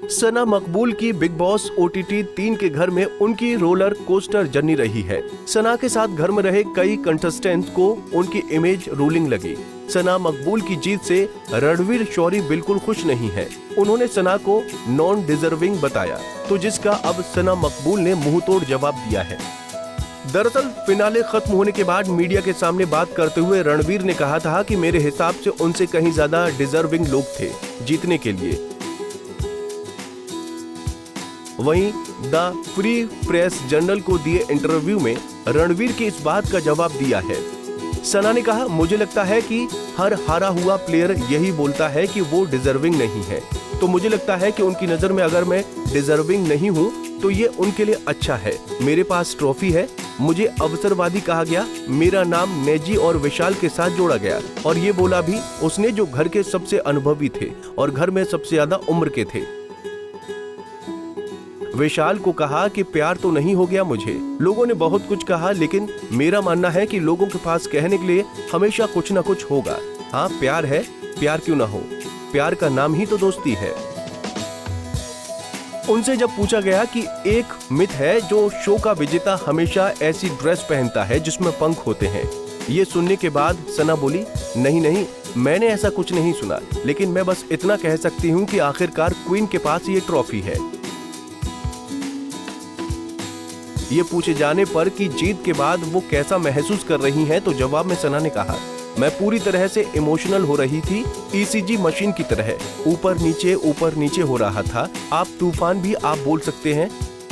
सना मकबूल की big boss OTT 3 के घर में उनकी रोलर कोस्टर जर्नी रही है। सना के साथ घर में रहे कई कंटेस्टेंट को उनकी इमेज रूलिंग लगी। सना मकबूल की जीत से रणवीर शौरी बिल्कुल खुश नहीं है। उन्होंने सना को नॉन डिजर्विंग बताया, तो जिसका अब सना मकबूल ने मुंहतोड़ जवाब दिया है। दरअसल फिनाले खत्म होने के बाद मीडिया के सामने बात करते हुए रणवीर ने कहा था कि मेरे हिसाब से उनसे कहीं ज्यादा डिजर्विंग लोग थे जीतने के लिए। वहीं द फ्री प्रेस जर्नल को दिए इंटरव्यू में रणवीर की इस बात का जवाब दिया है। सना ने कहा, मुझे लगता है कि हर हारा हुआ प्लेयर यही बोलता है कि वो डिजर्विंग नहीं है, तो मुझे लगता है कि उनकी नजर में अगर मैं डिजर्विंग नहीं हूँ तो ये उनके लिए अच्छा है। मेरे पास ट्रॉफी है, मुझे अवसरवादी कहा गया, मेरा नाम नेजी और विशाल के साथ जोड़ा गया, और ये बोला भी उसने जो घर के सबसे अनुभवी थे और घर में सबसे ज्यादा उम्र के थे। विशाल को कहा कि प्यार तो नहीं हो गया मुझे, लोगों ने बहुत कुछ कहा, लेकिन मेरा मानना है कि लोगों के पास कहने के लिए हमेशा कुछ ना कुछ होगा। हाँ, प्यार है, प्यार क्यों ना हो, प्यार का नाम ही तो दोस्ती है। उनसे जब पूछा गया कि एक मिथ है जो शो का विजेता हमेशा ऐसी ड्रेस पहनता है जिसमें पंख होते हैं, ये सुनने के बाद सना बोली, नहीं, मैंने ऐसा कुछ नहीं सुना, लेकिन मैं बस इतना कह सकती हूँ कि आखिरकार क्वीन के पास ये ट्रॉफी है। ये पूछे जाने पर कि जीत के बाद वो कैसा महसूस कर रही हैं, तो जवाब में सना ने कहा, मैं पूरी तरह से इमोशनल हो रही थी, ECG मशीन की तरह ऊपर नीचे हो रहा था। आप तूफान भी आप बोल सकते हैं,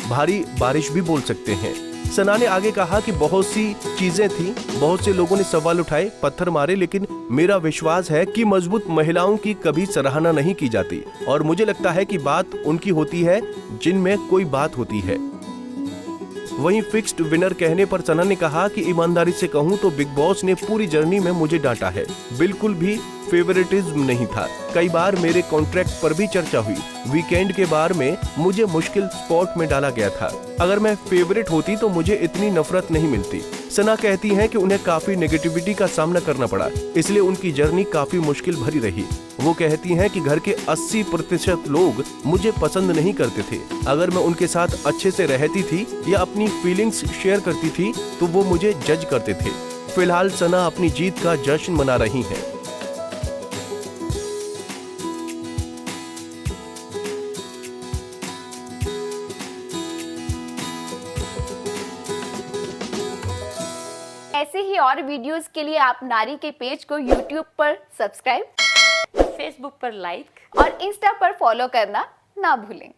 भारी बारिश भी बोल सकते हैं। सना ने आगे कहा कि बहुत सी चीजें थी, बहुत से लोगों ने सवाल उठाए, पत्थर मारे, लेकिन मेरा विश्वास है कि मजबूत महिलाओं की कभी सराहना नहीं की जाती, और मुझे लगता है कि बात उनकी होती है जिनमें कोई बात होती है। वहीं फिक्स्ड विनर कहने पर सना ने कहा कि ईमानदारी से कहूं तो बिग बॉस ने पूरी जर्नी में मुझे डांटा है, बिल्कुल भी फेवरेटिज्म नहीं था। कई बार मेरे कॉन्ट्रैक्ट पर भी चर्चा हुई, वीकेंड के बार में मुझे मुश्किल स्पॉट में डाला गया था। अगर मैं फेवरेट होती तो मुझे इतनी नफरत नहीं मिलती। सना कहती हैं कि उन्हें काफी नेगेटिविटी का सामना करना पड़ा, इसलिए उनकी जर्नी काफी मुश्किल भरी रही। वो कहती हैं कि घर के 80% लोग मुझे पसंद नहीं करते थे। अगर मैं उनके साथ अच्छे से रहती थी या अपनी फीलिंग्स शेयर करती थी तो वो मुझे जज करते थे। फिलहाल सना अपनी जीत का जश्न मना रही हैं। ऐसे ही और वीडियोस के लिए आप नारी के पेज को YouTube पर सब्सक्राइब, फेसबुक पर लाइक और इंस्टा पर फॉलो करना ना भूलें।